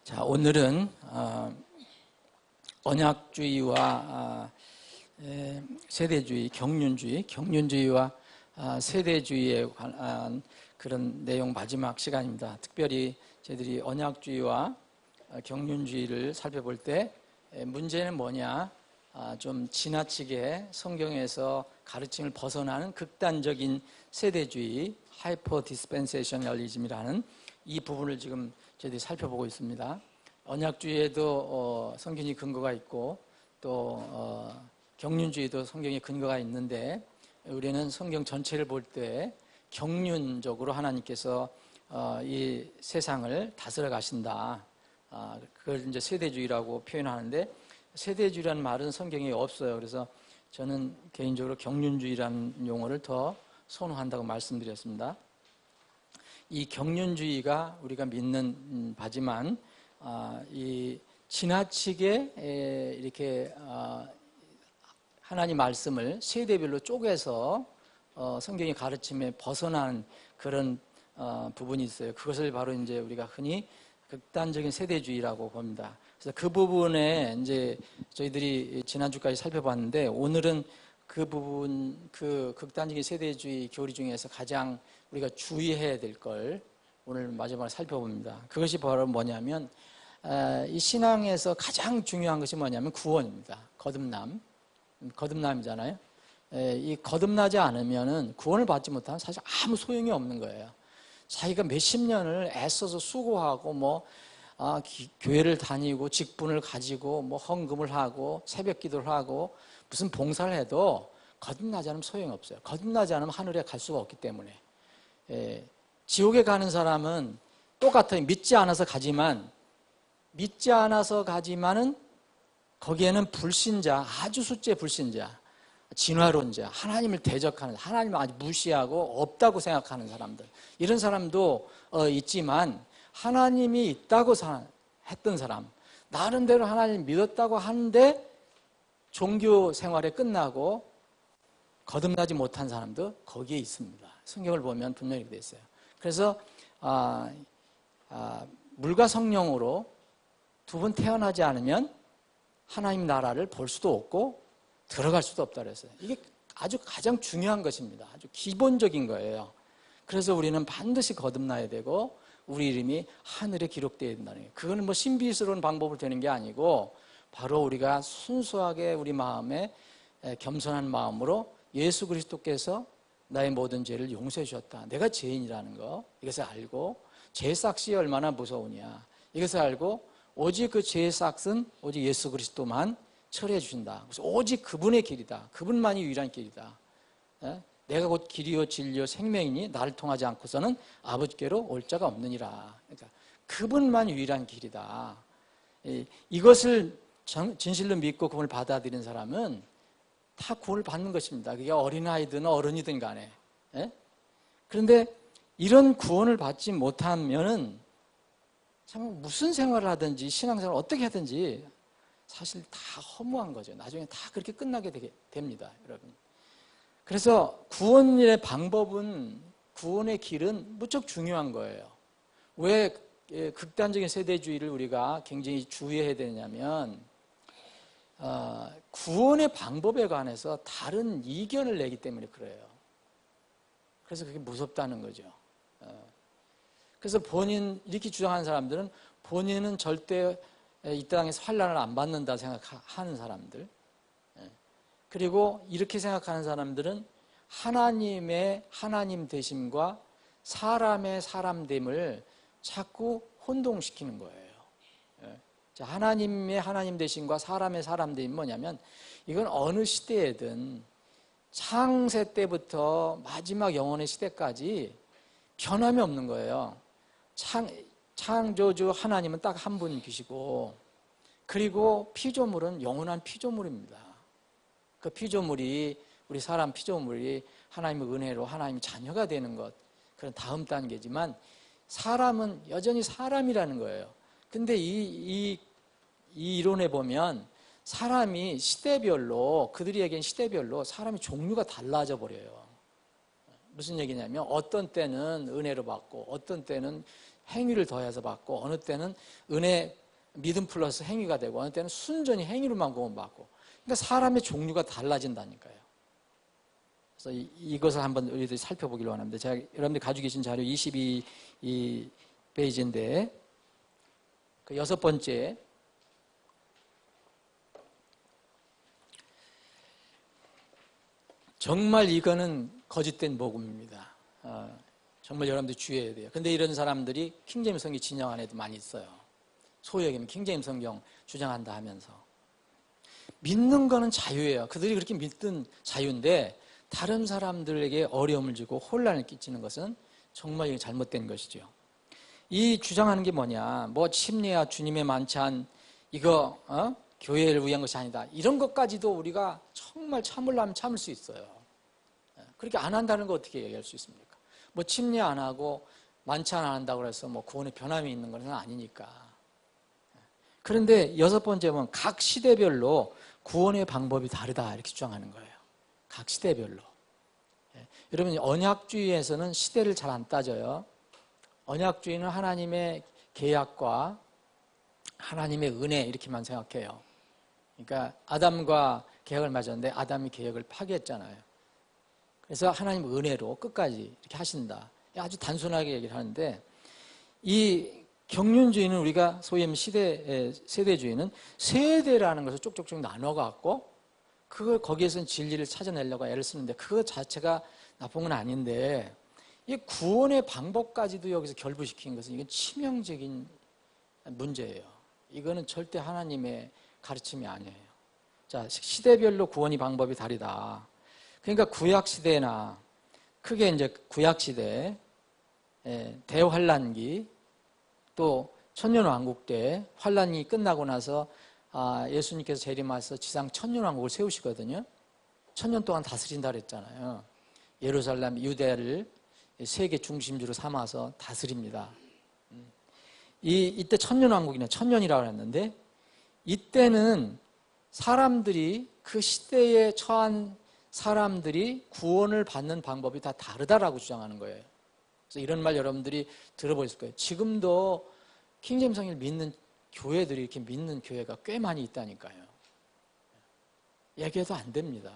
자, 오늘은 언약주의와 세대주의, 경륜주의와 세대주의에 관한 그런 내용 마지막 시간입니다. 특별히 저희들이 언약주의와 경륜주의를 살펴볼 때 문제는 뭐냐, 좀 지나치게 성경에서 가르침을 벗어나는 극단적인 세대주의, 하이퍼 디스펜세이셔널리즘이라는 이 부분을 지금 저희들이 살펴보고 있습니다. 언약주의에도 성경이 근거가 있고 또 경륜주의도 성경에 근거가 있는데, 우리는 성경 전체를 볼 때 경륜적으로 하나님께서 이 세상을 다스려 가신다. 그걸 이제 세대주의라고 표현하는데, 세대주의라는 말은 성경에 없어요. 그래서 저는 개인적으로 경륜주의라는 용어를 더 선호한다고 말씀드렸습니다. 이 경륜주의가 우리가 믿는 바지만, 이 지나치게 이렇게 하나님 말씀을 세대별로 쪼개서 성경의 가르침에 벗어난 그런 부분이 있어요. 그것을 바로 이제 우리가 흔히 극단적인 세대주의라고 봅니다. 그래서 그 부분에 이제 저희들이 지난주까지 살펴봤는데, 오늘은 그 부분, 그 극단적인 세대주의 교리 중에서 가장 우리가 주의해야 될 걸 오늘 마지막으로 살펴봅니다. 그것이 바로 뭐냐면, 이 신앙에서 가장 중요한 것이 뭐냐면 구원입니다. 거듭남이잖아요. 이 거듭나지 않으면은 구원을 받지 못하면 사실 아무 소용이 없는 거예요. 자기가 몇십 년을 애써서 수고하고 교회를 다니고 직분을 가지고 헌금을 하고 새벽 기도를 하고 무슨 봉사를 해도 거듭나지 않으면 소용이 없어요. 거듭나지 않으면 하늘에 갈 수가 없기 때문에. 지옥에 가는 사람은 똑같아요. 믿지 않아서 가지만은 거기에는 불신자, 아주 숫제 불신자, 진화론자, 하나님을 대적하는, 하나님을 아주 무시하고 없다고 생각하는 사람들, 이런 사람도 있지만, 하나님이 있다고 했던 사람, 나름대로 하나님 믿었다고 하는데 종교 생활에 끝나고 거듭나지 못한 사람도 거기에 있습니다. 성경을 보면 분명히 되어 있어요. 그래서 물과 성령으로 두 번 태어나지 않으면 하나님 나라를 볼 수도 없고 들어갈 수도 없다 그랬어요. 이게 아주 가장 중요한 것입니다. 아주 기본적인 거예요. 그래서 우리는 반드시 거듭나야 되고 우리 이름이 하늘에 기록되어야 된다는 거예요. 그거는 신비스러운 방법으로 되는 게 아니고, 바로 우리가 순수하게 우리 마음에 겸손한 마음으로 예수 그리스도께서 나의 모든 죄를 용서해 주셨다, 내가 죄인이라는 거, 이것을 알고 죄의 삭이 얼마나 무서우냐, 이것을 알고 오직 그 죄의 삭은 오직 예수 그리스도만 처리해 주신다. 그래서 오직 그분의 길이다, 그분만이 유일한 길이다. 내가 곧 길이요 진리요 생명이니 나를 통하지 않고서는 아버지께로 올 자가 없느니라. 그러니까 그분만 유일한 길이다. 이것을 진실로 믿고 그분을 받아들인 사람은 다 구원을 받는 것입니다. 그게 어린아이든 어른이든 간에. 그런데 이런 구원을 받지 못하면은 참 무슨 생활을 하든지 신앙생활을 어떻게 하든지 사실 다 허무한 거죠. 나중에 다 그렇게 끝나게 됩니다, 여러분. 그래서 구원의 방법은, 구원의 길은 무척 중요한 거예요. 왜 극단적인 세대주의를 우리가 굉장히 주의해야 되냐면, 구원의 방법에 관해서 다른 이견을 내기 때문에 그래요. 그래서 그게 무섭다는 거죠. 그래서 이렇게 주장하는 사람들은 본인은 절대 이 땅에서 환난을 안 받는다 생각하는 사람들, 그리고 이렇게 생각하는 사람들은 하나님의 하나님 되심과 사람의 사람됨을 자꾸 혼동시키는 거예요. 하나님의 하나님 되심과 사람의 사람됨이 뭐냐면, 이건 어느 시대에든 창세 때부터 마지막 영원의 시대까지 변함이 없는 거예요. 창조주 하나님은 딱 한 분이시고, 그리고 피조물은 영원한 피조물입니다. 그 피조물이, 우리 사람 피조물이 하나님의 은혜로 하나님의 자녀가 되는 것, 그런 다음 단계지만, 사람은 여전히 사람이라는 거예요. 근데 이 이론에 보면 사람이 시대별로, 그들이 얘기한 시대별로 사람의 종류가 달라져 버려요. 무슨 얘기냐면, 어떤 때는 은혜로 받고 어떤 때는 행위를 더해서 받고, 어느 때는 은혜, 믿음 플러스 행위가 되고, 어느 때는 순전히 행위로만 구원받고. 그러니까 사람의 종류가 달라진다니까요. 그래서 이것을 한번 우리들이 살펴보기로 합니다. 제가 여러분들이 가지고 계신 자료 22페이지인데, 그 6번째, 정말 이거는 거짓된 복음입니다. 정말 여러분들이 주의해야 돼요. 근데 이런 사람들이 킹제임스 성경 진영 안에도 많이 있어요. 소위 얘기하면 킹제임스 성경 주장한다 하면서. 믿는 거는 자유예요. 그들이 그렇게 믿든 자유인데 다른 사람들에게 어려움을 주고 혼란을 끼치는 것은 정말 잘못된 것이죠. 이 주장하는 게 뭐냐, 뭐 침례야 주님의 만찬 이거 교회를 위한 것이 아니다, 이런 것까지도 우리가 정말 참으려면 참을 수 있어요. 그렇게 안 한다는 거 어떻게 얘기할 수 있습니까? 뭐 침례 안 하고 만찬 안 한다고 해서 뭐 구원에 변함이 있는 것은 아니니까. 그런데 6번째는 각 시대별로 구원의 방법이 다르다 이렇게 주장하는 거예요. 각 시대별로. 여러분, 언약주의에서는 시대를 잘 안 따져요. 언약주의는 하나님의 계약과 하나님의 은혜 이렇게만 생각해요. 그러니까 아담과 계약을 맺었는데 아담이 계약을 파기했잖아요. 그래서 하나님 은혜로 끝까지 이렇게 하신다. 아주 단순하게 얘기를 하는데, 이 경륜주의는 우리가 소위 말하면 세대주의는 세대라는 것을 쪽쪽쪽 나눠갖고 그걸 거기에서는 진리를 찾아내려고 애를 쓰는데 그거 자체가 나쁜 건 아닌데, 이 구원의 방법까지도 여기서 결부시킨 것은 이건 치명적인 문제예요. 이거는 절대 하나님의 가르침이 아니에요. 자, 시대별로 구원의 방법이 다르다. 그러니까 구약시대나 크게 이제 구약시대, 대환란기, 또 천년왕국 때 환란이 끝나고 나서 예수님께서 재림하셔서 지상 천년왕국을 세우시거든요. 1000년 동안 다스린다 그랬잖아요. 예루살렘, 유대를 세계 중심지로 삼아서 다스립니다. 이때 천년왕국이나 천년이라고 했는데, 이때는 사람들이 그 시대에 처한 사람들이 구원을 받는 방법이 다 다르다라고 주장하는 거예요. 그래서 이런 말 여러분들이 들어보셨을 거예요. 지금도 킹제임스 성경을 믿는 교회들이 이렇게 믿는 교회가 꽤 많이 있다니까요. 얘기해도 안 됩니다.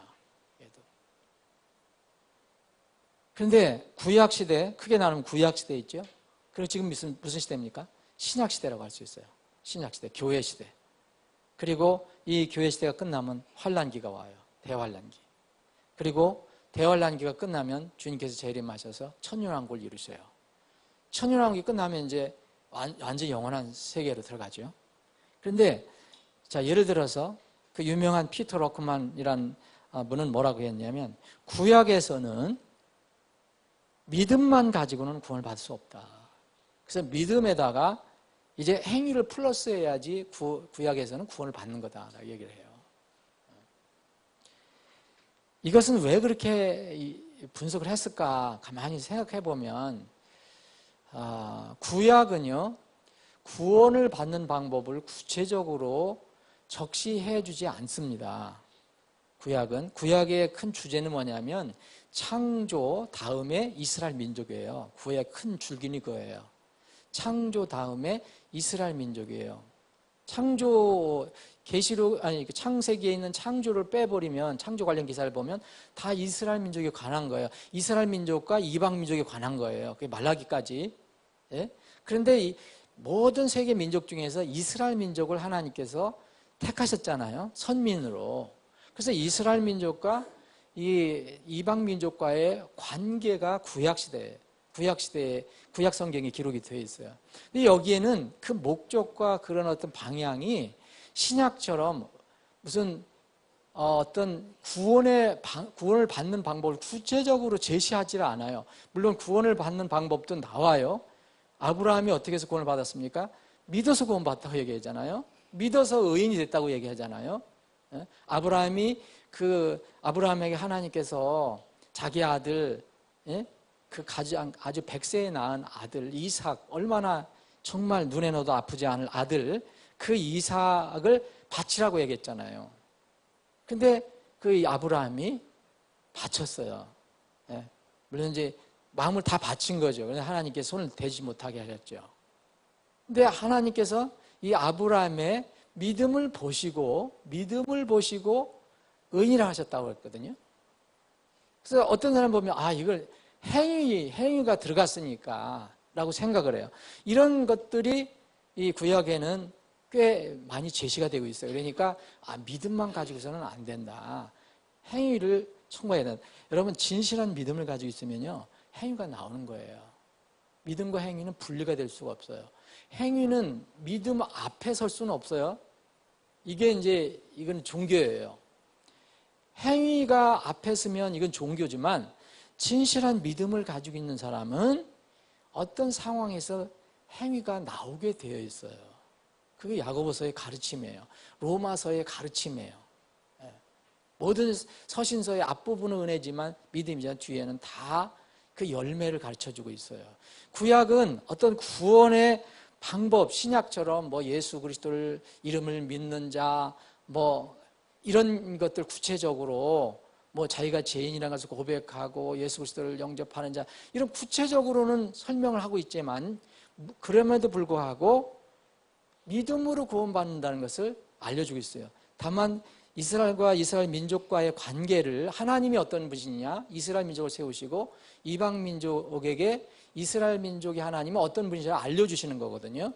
그런데 구약시대, 크게 나누면 구약시대 있죠? 그리고 지금 무슨 시대입니까? 신약시대라고 할 수 있어요. 신약시대, 교회시대. 그리고 이 교회시대가 끝나면 환란기가 와요. 대환란기. 그리고 대환란기가 끝나면 주님께서 재림하셔서 천년왕국을 이루셔요. 천년왕국이 끝나면 이제 완전히 영원한 세계로 들어가죠. 그런데 자, 예를 들어서 그 유명한 피터 러크만이란 분은 뭐라고 했냐면, 구약에서는 믿음만 가지고는 구원을 받을 수 없다. 그래서 믿음에다가 이제 행위를 플러스해야지 구약에서는 구원을 받는 거다라고 얘기를 해요. 이것은 왜 그렇게 분석을 했을까 가만히 생각해 보면, 구약은요, 구원을 받는 방법을 구체적으로 적시해 주지 않습니다. 구약의 큰 주제는 뭐냐면 창조 다음에 이스라엘 민족이에요. 구약의 큰 줄기는 그거예요. 창조 다음에 이스라엘 민족이에요. 창세기에 있는 창조를 빼버리면, 창조 관련 기사를 보면 다 이스라엘 민족에 관한 거예요. 이스라엘 민족과 이방 민족에 관한 거예요. 그게 말라기까지. 예? 그런데 이 모든 세계 민족 중에서 이스라엘 민족을 하나님께서 택하셨잖아요. 선민으로. 그래서 이스라엘 민족과 이 이방 민족과의 관계가 구약 성경에 기록이 되어 있어요. 근데 여기에는 그 목적과 그런 어떤 방향이 신약처럼 무슨 어떤 구원을 받는 방법을 구체적으로 제시하지 않아요. 물론 구원을 받는 방법도 나와요. 아브라함이 어떻게 해서 구원을 받았습니까? 믿어서 구원받았다고 얘기하잖아요. 믿어서 의인이 됐다고 얘기하잖아요. 아브라함에게 하나님께서 자기 아들, 그 아주 100세에 낳은 아들 이삭, 얼마나 정말 눈에 넣어도 아프지 않을 아들, 그 이삭을 바치라고 얘기했잖아요. 근데 그 아브라함이 바쳤어요. 물론 이제 마음을 다 바친 거죠. 그래서 하나님께 손을 대지 못하게 하셨죠. 근데 하나님께서 이 아브라함의 믿음을 보시고 의인이라 하셨다고 했거든요. 그래서 어떤 사람 보면 이걸 행위가 들어갔으니까 라고 생각을 해요. 이런 것들이 이 구약에는 꽤 많이 제시가 되고 있어요. 그러니까 믿음만 가지고서는 안 된다. 행위를 첨가해야 된다. 여러분, 진실한 믿음을 가지고 있으면요, 행위가 나오는 거예요. 믿음과 행위는 분리가 될 수가 없어요. 행위는 믿음 앞에 설 수는 없어요. 이건 종교예요. 행위가 앞에 서면 이건 종교지만, 진실한 믿음을 가지고 있는 사람은 어떤 상황에서 행위가 나오게 되어 있어요. 그게 야고보서의 가르침이에요. 로마서의 가르침이에요. 모든 서신서의 앞부분은 은혜지만 믿음이지만 뒤에는 다 그 열매를 가르쳐주고 있어요. 구약은 어떤 구원의 방법, 신약처럼 예수 그리스도를 이름을 믿는 자, 이런 것들 구체적으로 자기가 죄인이라는 것을 고백하고 예수 그리스도를 영접하는 자, 이런 구체적으로는 설명을 하고 있지만, 그럼에도 불구하고 믿음으로 구원받는다는 것을 알려주고 있어요. 다만 이스라엘과 이스라엘 민족과의 관계를, 하나님이 어떤 분이냐, 이스라엘 민족을 세우시고 이방 민족에게 이스라엘 민족의 하나님은 어떤 분인지 알려주시는 거거든요.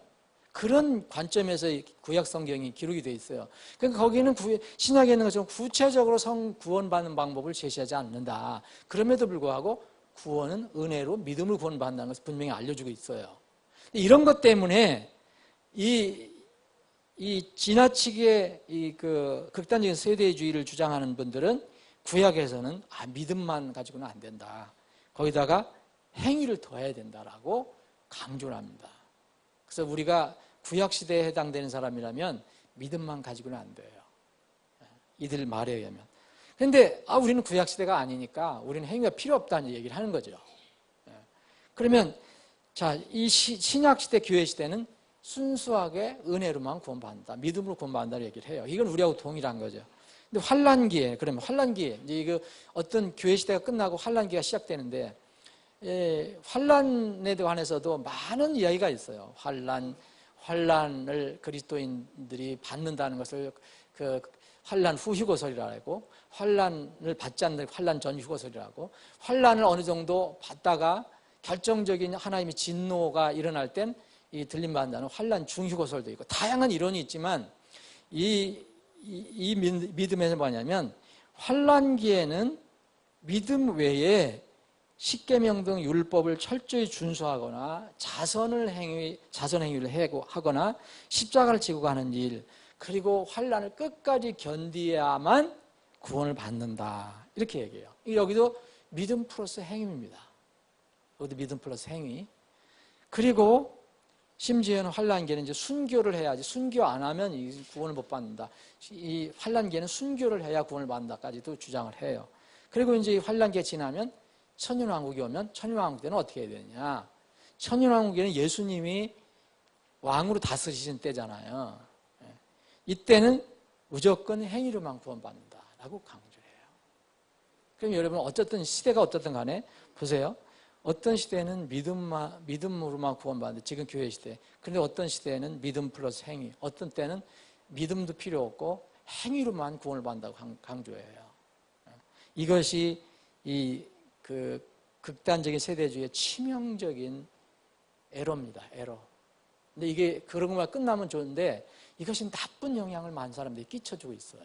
그런 관점에서 구약 성경이 기록이 되어 있어요. 그러니까 거기는 신약에 있는 것처럼 구체적으로 구원받는 방법을 제시하지 않는다. 그럼에도 불구하고 구원은 은혜로 믿음을 구원받는다는 것을 분명히 알려주고 있어요. 이런 것 때문에 이 지나치게 극단적인 세대주의를 주장하는 분들은 구약에서는 믿음만 가지고는 안 된다. 거기다가 행위를 더해야 된다라고 강조를 합니다. 그래서 우리가 구약 시대에 해당되는 사람이라면 믿음만 가지고는 안 돼요. 이들 말에 의하면. 그런데 우리는 구약 시대가 아니니까 우리는 행위가 필요 없다는 얘기를 하는 거죠. 그러면 이 신약 시대, 교회 시대는 순수하게 은혜로만 구원받는다, 믿음으로 구원받는다는 얘기를 해요. 이건 우리하고 동일한 거죠. 근데 환란기에, 그러면 환란기에 이제 어떤 교회 시대가 끝나고 환란기가 시작되는데, 환란에 관해서도 많은 이야기가 있어요. 환란을 그리스도인들이 받는다는 것을 환란 후 휴거설이라고, 환란을 받지 않는 환란 전 휴거설이라고, 환란을 어느 정도 받다가 결정적인 하나님의 진노가 일어날 땐 이 들림받는다는 환란 중휴거설도 있고, 다양한 이론이 있지만 이 믿음에서 뭐냐면, 환란기에는 믿음 외에 십계명 등 율법을 철저히 준수하거나 자선 행위를 하거나 십자가를 지고 가는 일, 그리고 환란을 끝까지 견디야만 구원을 받는다, 이렇게 얘기해요. 여기도 믿음 플러스 행위입니다. 여기도 믿음 플러스 행위. 그리고 심지어는 환란기에는 이제 순교를 해야지, 순교 안 하면 이 구원을 못 받는다. 이 환란기에는 순교를 해야 구원을 받는다까지도 주장을 해요. 그리고 이제 이 환란기가 지나면 천년왕국이 오면, 천년왕국 때는 어떻게 해야 되느냐? 천년왕국에는 예수님이 왕으로 다스리시는 때잖아요. 이때는 무조건 행위로만 구원받는다라고 강조해요. 그럼 여러분, 어쨌든 시대가 어떻든 간에 보세요. 어떤 시대에는 믿음으로만 구원받는데, 지금 교회 시대. 그런데 어떤 시대에는 믿음 플러스 행위, 어떤 때는 믿음도 필요 없고 행위로만 구원을 받는다고 강조해요. 이것이 극단적인 세대주의의 치명적인 에러입니다. 에러. 근데 이게 그런 것만 끝나면 좋은데, 이것이 나쁜 영향을 많은 사람들이 끼쳐주고 있어요.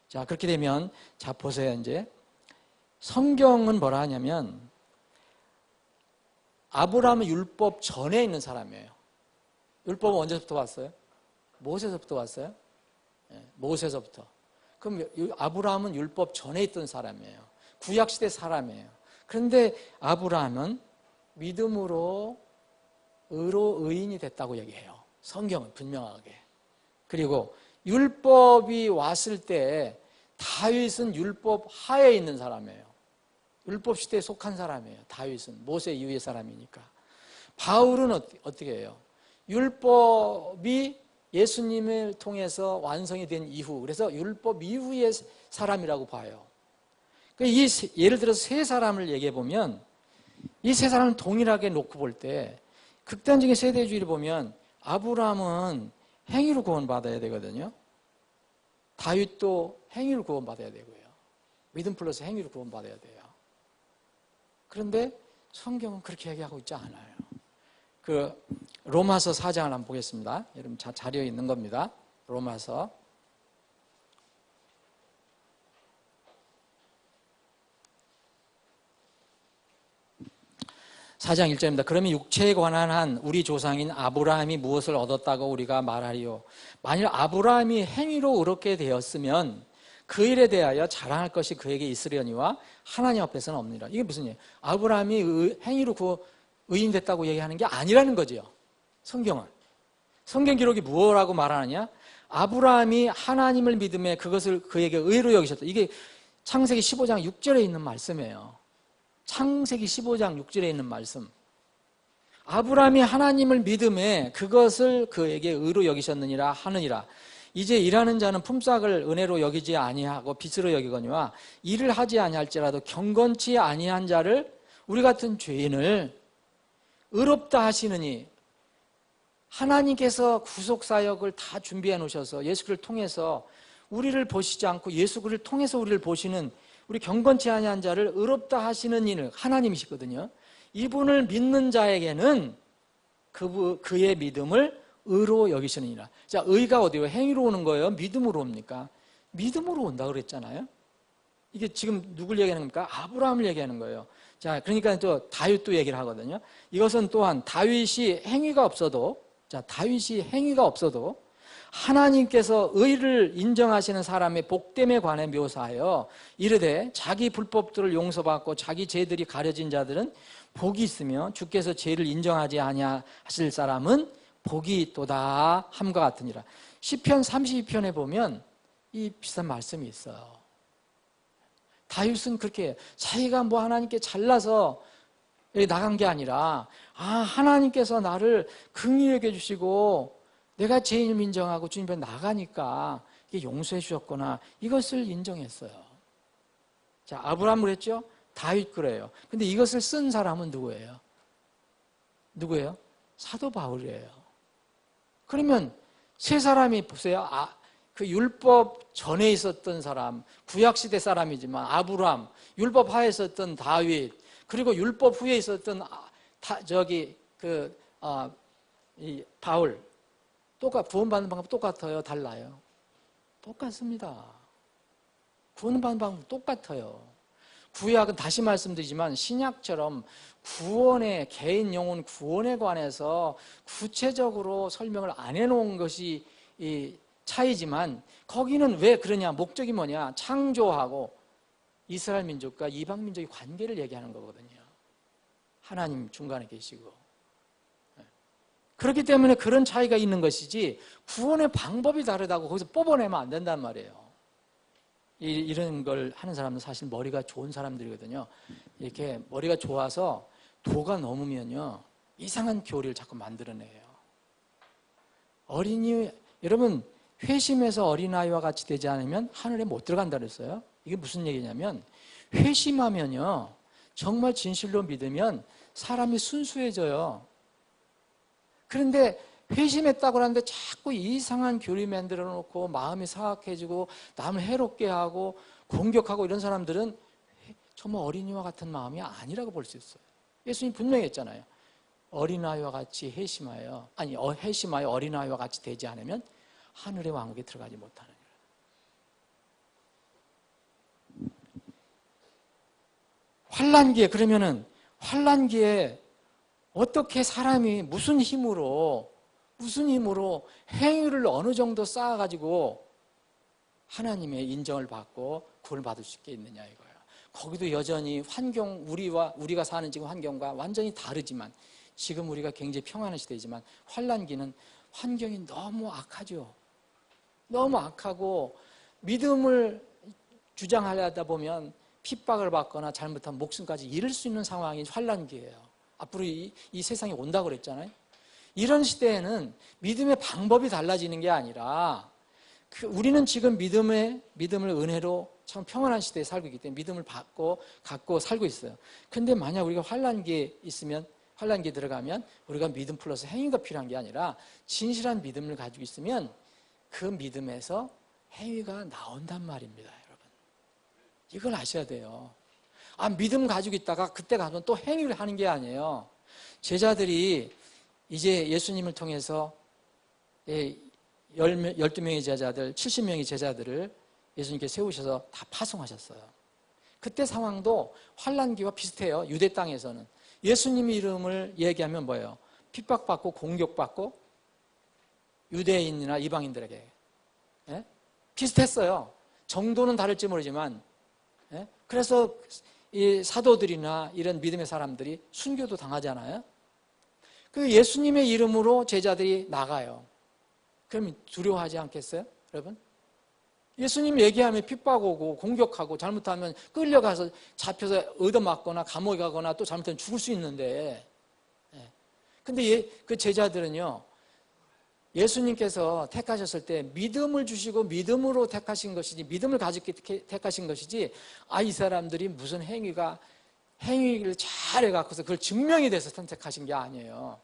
자, 그렇게 되면, 보세요. 이제 성경은 뭐라 하냐면, 아브라함은 율법 전에 있는 사람이에요. 율법은 언제부터 왔어요? 모세서부터 왔어요? 모세서부터. 그럼 아브라함은 율법 전에 있던 사람이에요. 구약시대 사람이에요. 그런데 아브라함은 믿음으로 의인이 됐다고 얘기해요. 성경은 분명하게. 그리고 율법이 왔을 때 다윗은 율법 하에 있는 사람이에요. 율법 시대에 속한 사람이에요. 다윗은 모세 이후의 사람이니까. 바울은 어떻게 해요? 율법이 예수님을 통해서 완성이 된 이후, 그래서 율법 이후의 사람이라고 봐요. 예를 들어서 세 사람을 얘기해 보면, 이 세 사람을 동일하게 놓고 볼 때 극단적인 세대주의를 보면 아브라함은 행위로 구원받아야 되거든요. 다윗도 행위로 구원받아야 되고요. 믿음 플러스 행위로 구원받아야 돼요. 그런데 성경은 그렇게 얘기하고 있지 않아요. 로마서 4장을 한번 보겠습니다. 여러분 자료에 있는 겁니다. 로마서 4장 1절입니다. 그러면 육체에 관한 한 우리 조상인 아브라함이 무엇을 얻었다고 우리가 말하리요? 만일 아브라함이 행위로 의롭게 되었으면 그 일에 대하여 자랑할 것이 그에게 있으려니와 하나님 앞에서는 없느니라. 이게 무슨 얘기예요? 아브라함이 행위로 의인됐다고 얘기하는 게 아니라는 거죠. 성경은. 성경 기록이 무엇라고 말하느냐? 아브라함이 하나님을 믿음에 그것을 그에게 의로 여기셨다. 이게 창세기 15장 6절에 있는 말씀이에요. 창세기 15장 6절에 있는 말씀. 아브라함이 하나님을 믿음에 그것을 그에게 의로 여기셨느니라 하느니라. 이제 일하는 자는 품삯을 은혜로 여기지 아니하고 빚으로 여기거니와 일을 하지 아니할지라도 경건치 아니한 자를 우리 같은 죄인을 의롭다 하시느니 하나님께서 구속사역을 다 준비해 놓으셔서 예수 그리스도를 통해서 우리를 보시지 않고 예수 그리스도를 통해서 우리를 보시는 우리 경건치 아니한 자를 의롭다 하시는 이는 하나님이시거든요. 이분을 믿는 자에게는 그의 믿음을 의로 여기시느니라. 자, 의가 어디요? 행위로 오는 거예요? 믿음으로 옵니까? 믿음으로 온다 그랬잖아요. 이게 지금 누굴 얘기하는 겁니까? 아브라함을 얘기하는 거예요. 자, 그러니까 또 다윗도 얘기를 하거든요. 이것은 또한 다윗이 행위가 없어도 하나님께서 의를 인정하시는 사람의 복됨에 관해 묘사하여 이르되 자기 불법들을 용서받고 자기 죄들이 가려진 자들은 복이 있으며 주께서 죄를 인정하지 아니하실 사람은 복이 있도다 함과 같으니라. 시편 32편에 보면 이 비슷한 말씀이 있어요. 다윗은 그렇게 자기가 뭐 하나님께 잘나서 나간 게 아니라 하나님께서 나를 긍휼히 여겨주시고 내가 죄인을 인정하고 주님 앞에 나가니까 이게 용서해 주셨구나, 이것을 인정했어요. 자, 아브라함을 했죠? 다윗 그래요. 근데 이것을 쓴 사람은 누구예요? 사도 바울이에요. 그러면 세 사람이 보세요. 그 율법 전에 있었던 사람, 구약시대 사람이지만 아브라함, 율법 하에 있었던 다윗, 그리고 율법 후에 있었던 이 바울, 구원받는 방법 똑같아요? 달라요? 똑같습니다. 구원받는 방법 똑같아요. 구약은 다시 말씀드리지만 신약처럼 구원의, 개인 영혼 구원에 관해서 구체적으로 설명을 안 해놓은 것이 이 차이지만, 거기는 왜 그러냐, 목적이 뭐냐, 창조하고 이스라엘 민족과 이방 민족의 관계를 얘기하는 거거든요. 하나님 중간에 계시고. 그렇기 때문에 그런 차이가 있는 것이지 구원의 방법이 다르다고 거기서 뽑아내면 안 된단 말이에요. 이런 걸 하는 사람은 사실 머리가 좋은 사람들이거든요. 이렇게 머리가 좋아서 도가 넘으면요 이상한 교리를 자꾸 만들어내요. 여러분 회심해서 어린아이와 같이 되지 않으면 하늘에 못 들어간다 그랬어요. 이게 무슨 얘기냐면, 회심하면요 정말 진실로 믿으면 사람이 순수해져요. 그런데 회심했다고 하는데 자꾸 이상한 교리 만들어 놓고 마음이 사악해지고 남을 해롭게 하고 공격하고 이런 사람들은 정말 어린이와 같은 마음이 아니라고 볼 수 있어요. 예수님 분명히 했잖아요. 어린아이와 같이 회심하여 어린아이와 같이 되지 않으면 하늘의 왕국에 들어가지 못하느니라. 환난기에 어떻게 사람이 무슨 힘으로 행위를 어느 정도 쌓아가지고 하나님의 인정을 받고 구원을 받을 수 있겠느냐 이거예요. 거기도 여전히 우리가 사는 지금 환경과 완전히 다르지만, 지금 우리가 굉장히 평안한 시대이지만 환난기는 환경이 너무 악하죠. 너무 악하고 믿음을 주장하려다 보면 핍박을 받거나 잘못하면 목숨까지 잃을 수 있는 상황이 환난기예요. 앞으로 이 세상이 온다고 그랬잖아요. 이런 시대에는 믿음의 방법이 달라지는 게 아니라 우리는 지금 믿음을 은혜로 참 평안한 시대에 살고 있기 때문에 믿음을 갖고 살고 있어요. 근데 만약 우리가 환난기에 있으면 환란기 들어가면 우리가 믿음 플러스 행위가 필요한 게 아니라 진실한 믿음을 가지고 있으면 그 믿음에서 행위가 나온단 말입니다, 여러분. 이걸 아셔야 돼요. 믿음 가지고 있다가 그때 가면 또 행위를 하는 게 아니에요. 제자들이 이제 예수님을 통해서 12명의 제자들, 70명의 제자들을 예수님께 세우셔서 다 파송하셨어요. 그때 상황도 환란기와 비슷해요. 유대 땅에서는. 예수님 이름을 얘기하면 뭐예요? 핍박받고 공격받고 유대인이나 이방인들에게. 예? 비슷했어요. 정도는 다를지 모르지만. 예? 그래서 이 사도들이나 이런 믿음의 사람들이 순교도 당하잖아요. 그 예수님의 이름으로 제자들이 나가요. 그럼 두려워하지 않겠어요? 여러분? 예수님 얘기하면 핍박 오고 공격하고 잘못하면 끌려가서 잡혀서 얻어맞거나 감옥에 가거나 또 잘못하면 죽을 수 있는데, 근데 그 제자들은요, 예수님께서 택하셨을 때 믿음을 주시고 믿음으로 택하신 것이지, 믿음을 가지고 택하신 것이지, 이 사람들이 무슨 행위를 잘 해갖고서 그걸 증명이 돼서 선택하신 게 아니에요.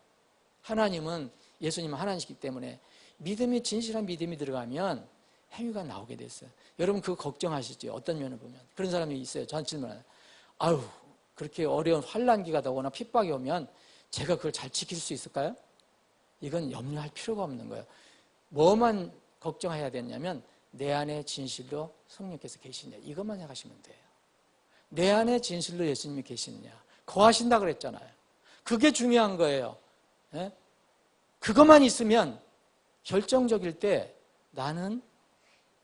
하나님은, 예수님은 하나님이기 때문에 믿음이, 진실한 믿음이 들어가면 행위가 나오게 됐어요. 여러분 그거 걱정하시죠? 어떤 면을 보면. 그런 사람이 있어요. 저한테 질문해요. 그렇게 어려운 환란기가 오거나 핍박이 오면 제가 그걸 잘 지킬 수 있을까요? 이건 염려할 필요가 없는 거예요. 뭐만 걱정해야 되냐면 내 안에 진실로 성령께서 계시냐, 이것만 생각하시면 돼요. 내 안에 진실로 예수님이 계시느냐, 거하신다 그랬잖아요. 그게 중요한 거예요. 예? 그것만 있으면 결정적일 때 나는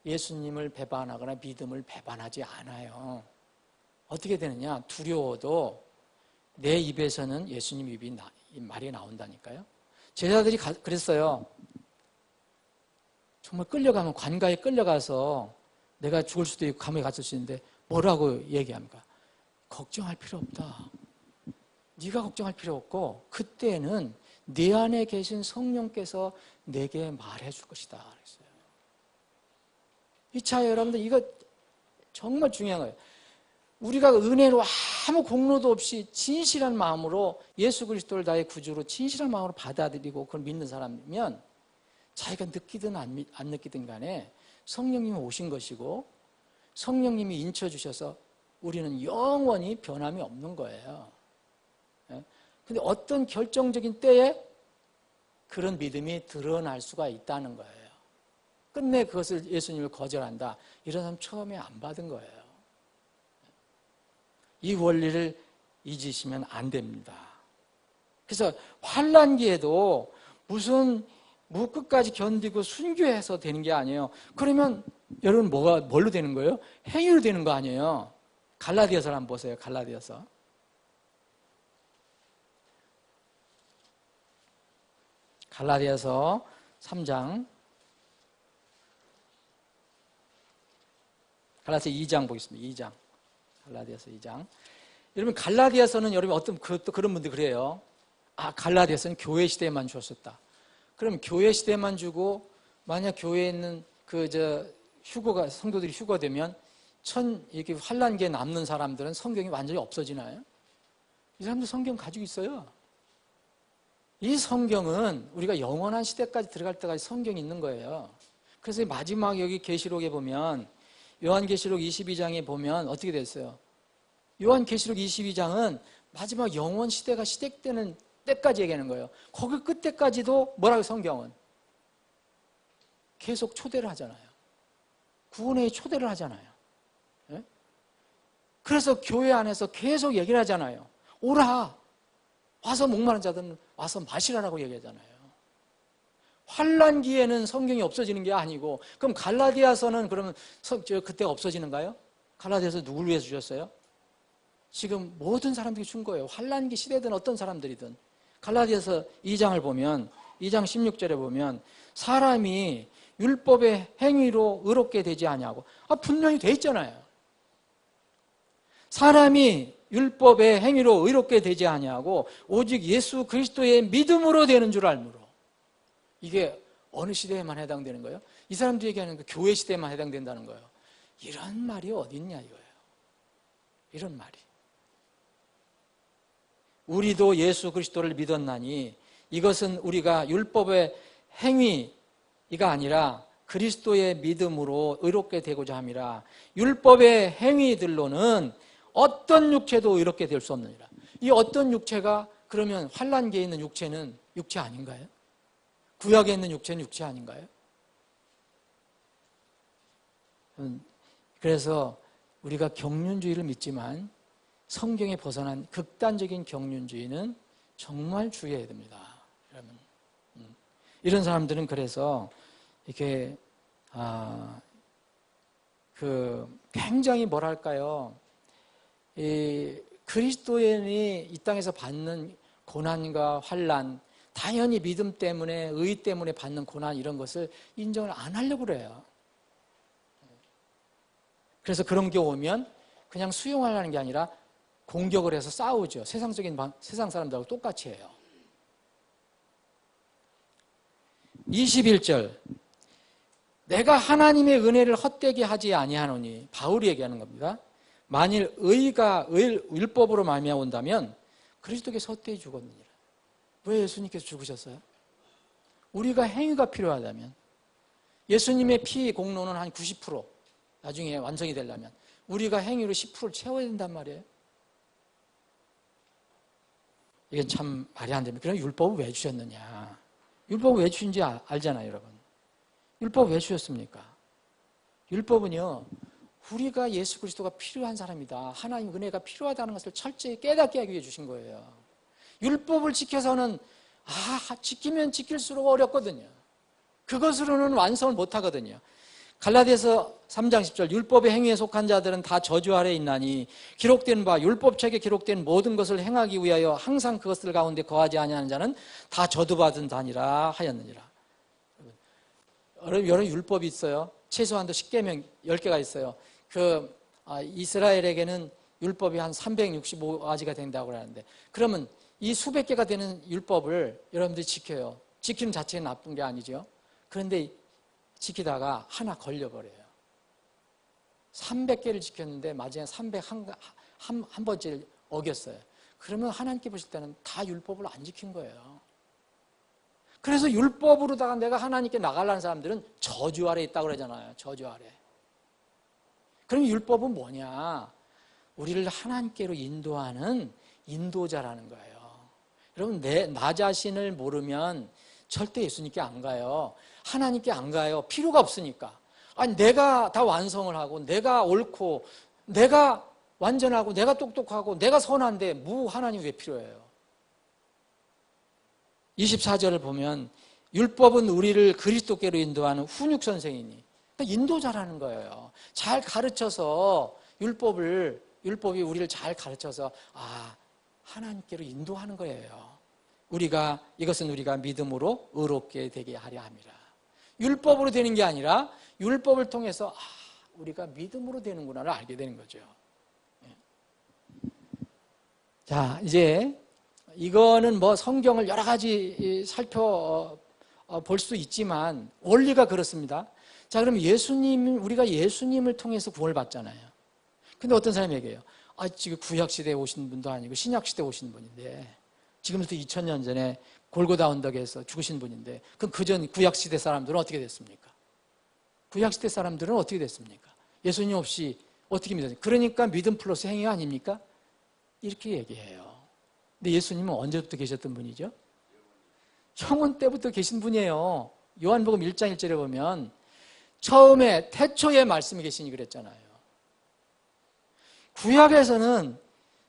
예수님을 배반하거나 믿음을 배반하지 않아요. 어떻게 되느냐? 두려워도 내 입에서는 예수님 말이 나온다니까요. 제자들이 그랬어요. 정말 끌려가면, 관가에 끌려가서 내가 죽을 수도 있고 감옥에 갇힐 수 있는데 뭐라고 얘기합니까? 걱정할 필요 없다. 네가 걱정할 필요 없고 그때는 네 안에 계신 성령께서 내게 말해줄 것이다 그랬어요. 이 차에 여러분들, 이거 정말 중요한 거예요. 우리가 은혜로 아무 공로도 없이 진실한 마음으로 예수 그리스도를 나의 구주로 진실한 마음으로 받아들이고 그걸 믿는 사람이면 자기가 느끼든 안 느끼든 간에 성령님이 오신 것이고 성령님이 인쳐주셔서 우리는 영원히 변함이 없는 거예요. 근데 어떤 결정적인 때에 그런 믿음이 드러날 수가 있다는 거예요. 끝내 그것을 예수님을 거절한다, 이런 사람 처음에 안 받은 거예요. 이 원리를 잊으시면 안 됩니다. 그래서 환란기에도 무슨 끝까지 견디고 순교해서 되는 게 아니에요. 그러면 여러분 뭘로 되는 거예요? 행위로 되는 거 아니에요. 갈라디아서를 한번 보세요. 갈라디아서. 갈라디아서 3장. 갈라디아서 2장 보겠습니다. 2장. 갈라디아서 2장. 여러분 갈라디아서는 여러분 그런 분들이 그래요. 갈라디아서는 교회 시대에만 주었었다. 그럼 교회 시대에만 주고 만약 교회에 있는 성도들이 휴거되면 이렇게 환란기에 남는 사람들은 성경이 완전히 없어지나요? 이 사람들 성경 가지고 있어요. 이 성경은 우리가 영원한 시대까지 들어갈 때까지 성경이 있는 거예요. 그래서 마지막 여기 계시록에 보면, 요한계시록 22장에 보면 어떻게 됐어요? 요한계시록 22장은 마지막 영원 시대가 시작되는 때까지 얘기하는 거예요. 거기 끝때까지도 뭐라고 성경은? 계속 초대를 하잖아요. 구원의 초대를 하잖아요. 예? 그래서 교회 안에서 계속 얘기를 하잖아요. 오라! 와서 목마른 자들은 와서 마시라라고 얘기하잖아요. 환란기에는 성경이 없어지는 게 아니고, 그럼 갈라디아서는 그러면 그때 없어지는가요? 갈라디아서 누굴 위해서 주셨어요? 지금 모든 사람들이 준 거예요. 환란기 시대든 어떤 사람들이든. 갈라디아서 2장을 보면, 2장 16절에 보면 사람이 율법의 행위로 의롭게 되지 아니하고, 분명히 돼 있잖아요. 사람이 율법의 행위로 의롭게 되지 아니하고 오직 예수 그리스도의 믿음으로 되는 줄 알므로. 이게 어느 시대에만 해당되는 거예요? 이 사람들이 얘기하는 그 교회 시대에만 해당된다는 거예요. 이런 말이 어디 있냐 이거예요. 이런 말이. 우리도 예수 그리스도를 믿었나니 이것은 우리가 율법의 행위가 아니라 그리스도의 믿음으로 의롭게 되고자 함이라. 율법의 행위들로는 어떤 육체도 의롭게 될 수 없느니라. 이 어떤 육체가 그러면 환난기에 있는 육체는 육체 아닌가요? 구약에 있는 육체는 육체 아닌가요? 그래서 우리가 경륜주의를 믿지만 성경에 벗어난 극단적인 경륜주의는 정말 주의해야 됩니다. 여러분. 이런 사람들은 그래서 이렇게 굉장히 뭐랄까요? 이 그리스도인이 이 땅에서 받는 고난과 환난, 당연히 믿음 때문에 의 때문에 받는 고난 이런 것을 인정을 안 하려고 그래요. 그래서 그런 게 오면 그냥 수용하려는 게 아니라 공격을 해서 싸우죠. 세상 사람들하고 똑같이 해요. 21절 내가 하나님의 은혜를 헛되게 하지 아니하노니 바울이 얘기하는 겁니다. 만일 의가 율법으로 말미암아온다면 그리스도께서 헛되이 죽었느니라. 왜 예수님께서 죽으셨어요? 우리가 행위가 필요하다면 예수님의 피 공로는 한 90% 나중에 완성이 되려면 우리가 행위로 10%를 채워야 된단 말이에요. 이게 참 말이 안 됩니다. 그럼 율법을 왜 주셨느냐? 율법을 왜 주신지 알잖아요, 여러분. 율법 왜 주셨습니까? 율법은요, 우리가 예수 그리스도가 필요한 사람이다. 하나님 은혜가 필요하다는 것을 철저히 깨닫게 하기 위해 주신 거예요. 율법을 지켜서는 지키면 지킬수록 어렵거든요. 그것으로는 완성을 못 하거든요. 갈라디아서 3장 10절 율법의 행위에 속한 자들은 다 저주 아래에 있나니 기록된 바 율법책에 기록된 모든 것을 행하기 위하여 항상 그것들 가운데 거하지 아니하는 자는 다 저주받은 자니라 하였느니라. 여러분 율법이 있어요. 최소한도 10계명 10개가 있어요. 이스라엘에게는 율법이 한 365가지가 된다고 하는데 그러면 이 수백 개가 되는 율법을 여러분들이 지켜요. 지키는 자체는 나쁜 게 아니죠. 그런데 지키다가 하나 걸려버려요. 300개를 지켰는데 마지막에 301 번째를 어겼어요. 그러면 하나님께 보실 때는 다 율법을 안 지킨 거예요. 그래서 율법으로다가 내가 하나님께 나가려는 사람들은 저주 아래 있다고 그러잖아요. 저주 아래. 그럼 율법은 뭐냐? 우리를 하나님께로 인도하는 인도자라는 거예요. 여러분 나 자신을 모르면 절대 예수님께 안 가요. 하나님께 안 가요. 필요가 없으니까. 아니 내가 다 완성을 하고 내가 옳고 내가 완전하고 내가 똑똑하고 내가 선한데 하나님 왜 필요해요? 24절을 보면 율법은 우리를 그리스도께로 인도하는 훈육 선생이니 그러니까 인도자라는 거예요. 잘 가르쳐서 율법이 우리를 잘 가르쳐서 하나님께로 인도하는 거예요. 이것은 우리가 믿음으로 의롭게 되게 하려 함이라. 율법으로 되는 게 아니라 율법을 통해서 우리가 믿음으로 되는구나를 알게 되는 거죠. 자, 이제 이거는 성경을 여러 가지 살펴볼 수 있지만 원리가 그렇습니다. 자, 그럼 우리가 예수님을 통해서 구원을 받잖아요. 근데 어떤 사람이 얘기해요. 지금 구약시대에 오신 분도 아니고 신약시대에 오신 분인데 지금부터 2000년 전에 골고다 언덕에서 죽으신 분인데 그럼 그전 구약시대 사람들은 어떻게 됐습니까? 구약시대 사람들은 어떻게 됐습니까? 예수님 없이 어떻게 믿었습니까? 그러니까 믿음 플러스 행위 아닙니까? 이렇게 얘기해요. 근데 예수님은 언제부터 계셨던 분이죠? 청원 때부터 계신 분이에요. 요한복음 1장 1절에 보면 처음에 태초에 말씀이 계시니 그랬잖아요. 구약에서는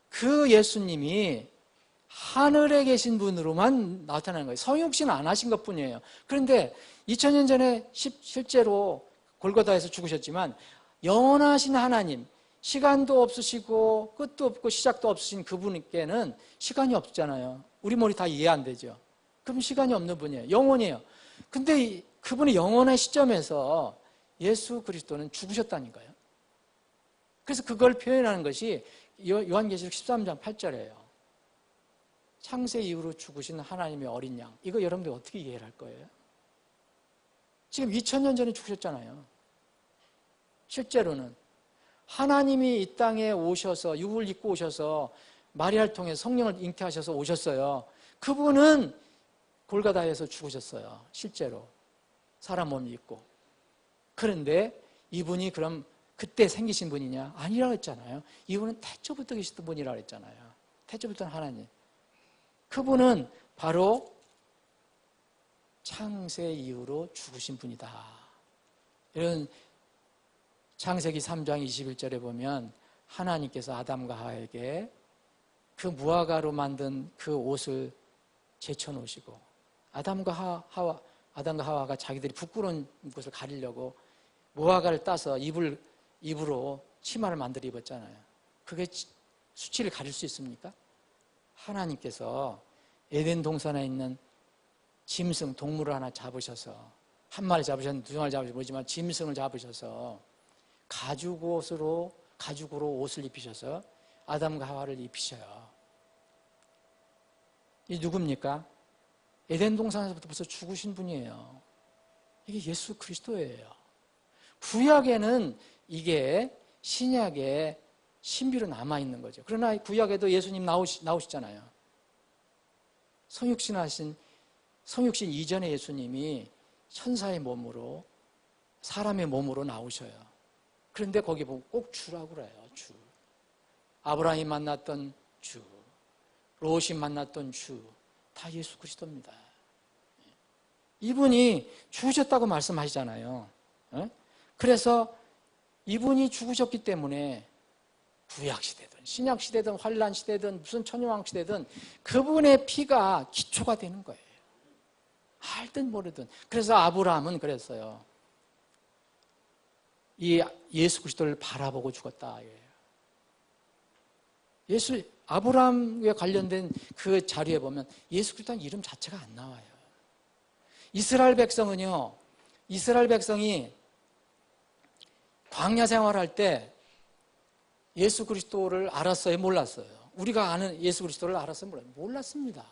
그 예수님이 하늘에 계신 분으로만 나타나는 거예요. 성육신 안 하신 것뿐이에요. 그런데 2000년 전에 실제로 골고다에서 죽으셨지만 영원하신 하나님, 시간도 없으시고 끝도 없고 시작도 없으신 그분께는 시간이 없잖아요. 우리 머리 다 이해 안 되죠. 그분 시간이 없는 분이에요. 영원이에요. 근데 그분의 영원한 시점에서 예수 그리스도는 죽으셨다니까요. 그래서 그걸 표현하는 것이 요한계시록 13장 8절이에요. 창세 이후로 죽으신 하나님의 어린 양. 이거 여러분들 어떻게 이해를 할 거예요? 지금 2000년 전에 죽으셨잖아요. 실제로는 하나님이 이 땅에 오셔서 육을 입고 오셔서 마리아를 통해 성령을 잉태하셔서 오셨어요. 그분은 골고다에서 죽으셨어요. 실제로 사람 몸이 있고. 그런데 이분이 그럼 그때 생기신 분이냐? 아니라고 했잖아요. 이분은 태초부터 계시던 분이라고 했잖아요. 태초부터는 하나님. 그분은 바로 창세 이후로 죽으신 분이다. 이런 창세기 3장 21절에 보면 하나님께서 아담과 하와에게 그 무화과로 만든 그 옷을 제쳐놓으시고 아담과 하와가 자기들이 부끄러운 것을 가리려고 무화과를 따서 입으로 치마를 만들어 입었잖아요. 그게 수치를 가릴 수 있습니까? 하나님께서 에덴 동산에 있는 짐승, 동물을 하나 잡으셔서 한 마리 잡으셨는데 두 마리 잡으셨는지 모르지만 짐승을 잡으셔서 가죽으로 옷을 입히셔서 아담과 하와를 입히셔요. 이 누굽니까? 에덴 동산에서부터 벌써 죽으신 분이에요. 이게 예수 그리스도예요. 구약에는 이게 신약의 신비로 남아있는 거죠. 그러나 구약에도 예수님 나오시잖아요. 성육신 이전에 예수님이 천사의 몸으로 사람의 몸으로 나오셔요. 그런데 거기 보고 꼭 주라고 그래요. 주. 아브라함이 만났던 주, 롯이 만났던 주, 다 예수 그리스도입니다. 이분이 죽으셨다고 말씀하시잖아요. 그래서 이분이 죽으셨기 때문에 구약시대든 신약시대든 환란시대든 무슨 천여왕시대든 그분의 피가 기초가 되는 거예요. 알든 모르든. 그래서 아브라함은 그랬어요. 이 예수 그리스도를 바라보고 죽었다. 아브라함에 관련된 그 자료에 보면 예수 그리스도는 이름 자체가 안 나와요. 이스라엘 백성이 광야 생활할 때 예수 그리스도를 알았어요? 몰랐어요? 우리가 아는 예수 그리스도를 알았어요? 몰랐어요? 몰랐습니다.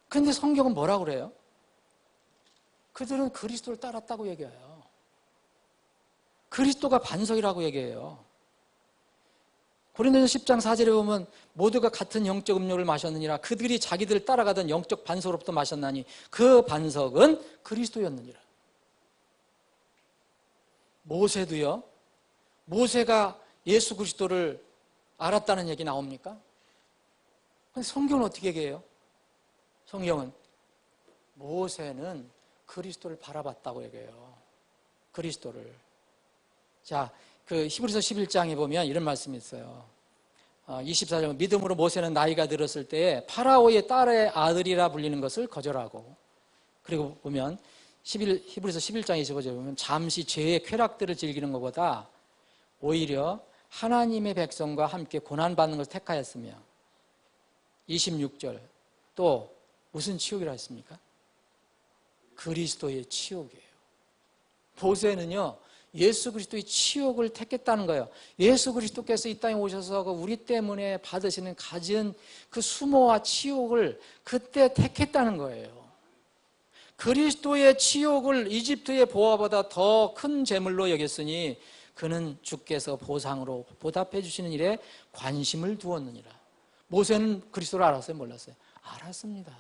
그런데 성경은 뭐라고 그래요? 그들은 그리스도를 따랐다고 얘기해요. 그리스도가 반석이라고 얘기해요. 고린도전서 10장 4절에 보면 모두가 같은 영적 음료를 마셨느니라 그들이 자기들을 따라가던 영적 반석으로부터 마셨나니 그 반석은 그리스도였느니라. 모세도요. 모세가 예수 그리스도를 알았다는 얘기 나옵니까? 근데 성경은 어떻게 얘기해요? 성경은 모세는 그리스도를 바라봤다고 얘기해요. 그리스도를. 자, 그 히브리서 11장에 보면 이런 말씀이 있어요. 24절 믿음으로 모세는 나이가 들었을 때에 파라오의 딸의 아들이라 불리는 것을 거절하고 그리고 보면 히브리서 11장 25절에 보면 잠시 죄의 쾌락들을 즐기는 것보다 오히려 하나님의 백성과 함께 고난받는 것을 택하였으며 26절 또 무슨 치욕이라 했습니까? 그리스도의 치욕이에요. 모세는요 예수 그리스도의 치욕을 택했다는 거예요. 예수 그리스도께서 이 땅에 오셔서 우리 때문에 가진 그 수모와 치욕을 그때 택했다는 거예요. 그리스도의 치욕을 이집트의 보화보다 더 큰 재물로 여겼으니 그는 주께서 보상으로 보답해 주시는 일에 관심을 두었느니라. 모세는 그리스도를 알았어요? 몰랐어요? 알았습니다.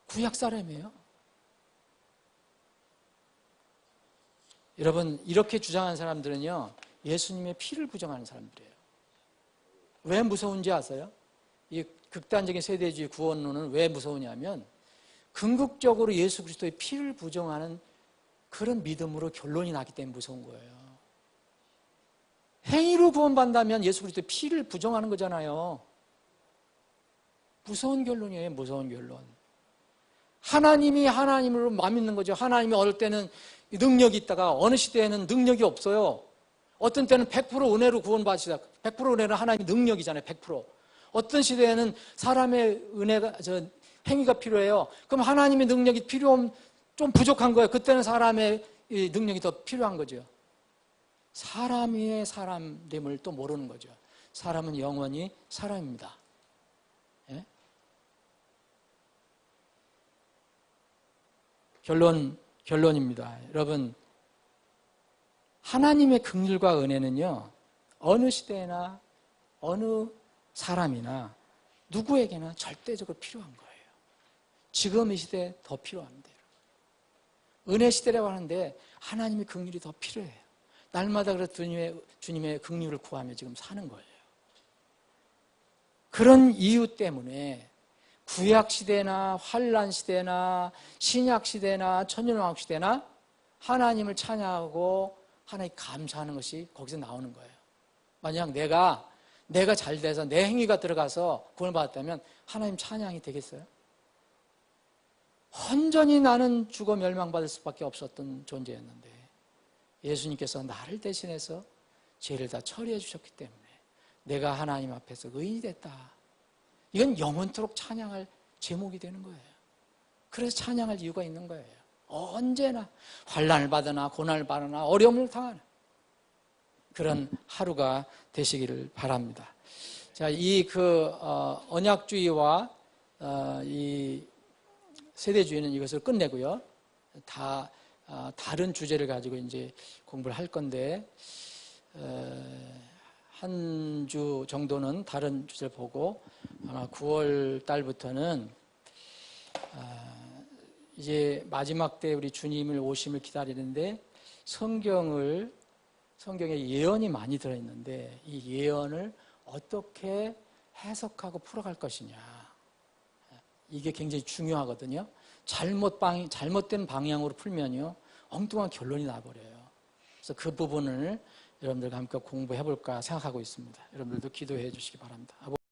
구약 사람이에요. 여러분 이렇게 주장하는 사람들은요 예수님의 피를 부정하는 사람들이에요. 왜 무서운지 아세요? 이 극단적인 세대주의 구원론은 왜 무서우냐면 궁극적으로 예수 그리스도의 피를 부정하는 그런 믿음으로 결론이 나기 때문에 무서운 거예요. 행위로 구원받는다면 예수 그리스도의 피를 부정하는 거잖아요. 무서운 결론이에요. 무서운 결론. 하나님이 하나님으로 믿는 거죠. 하나님이 어느 때는 능력이 있다가 어느 시대에는 능력이 없어요. 어떤 때는 100% 은혜로 구원받으시다. 100% 은혜는 하나님의 능력이잖아요. 100%. 어떤 시대에는 사람의 행위가 필요해요. 그럼 하나님의 능력이 좀 부족한 거예요. 그때는 사람의 능력이 더 필요한 거죠. 사람의 사람됨을 또 모르는 거죠. 사람은 영원히 사람입니다. 예? 결론입니다. 여러분, 하나님의 긍휼과 은혜는요, 어느 시대나 어느 사람이나 누구에게나 절대적으로 필요한 거예요. 지금 이 시대에 더 필요합니다. 은혜 시대라고 하는데 하나님의 긍휼이 더 필요해요. 날마다 그래서 주님의 긍휼을 구하며 지금 사는 거예요. 그런 이유 때문에 구약 시대나 환란 시대나 신약 시대나 천년왕국 시대나 하나님을 찬양하고 하나님 감사하는 것이 거기서 나오는 거예요. 만약 내가 잘 돼서 내 행위가 들어가서 구원을 받았다면 하나님 찬양이 되겠어요? 온전히 나는 죽어 멸망받을 수밖에 없었던 존재였는데 예수님께서 나를 대신해서 죄를 다 처리해 주셨기 때문에 내가 하나님 앞에서 의인이 됐다. 이건 영원토록 찬양할 제목이 되는 거예요. 그래서 찬양할 이유가 있는 거예요. 언제나 환난을 받으나 고난을 받으나 어려움을 당하나 그런 하루가 되시기를 바랍니다. 자, 이 언약주의와 이 세대주의는 이것을 끝내고요. 다른 주제를 가지고 이제 공부를 할 건데 한 주 정도는 다른 주제를 보고 아마 9월 달부터는 이제 마지막 때 우리 주님을 오심을 기다리는데 성경에 예언이 많이 들어있는데 이 예언을 어떻게 해석하고 풀어갈 것이냐 이게 굉장히 중요하거든요. 잘못된 방향으로 풀면요 엉뚱한 결론이 나버려요. 그래서 그 부분을 여러분들과 함께 공부해 볼까 생각하고 있습니다. 여러분들도 기도해 주시기 바랍니다.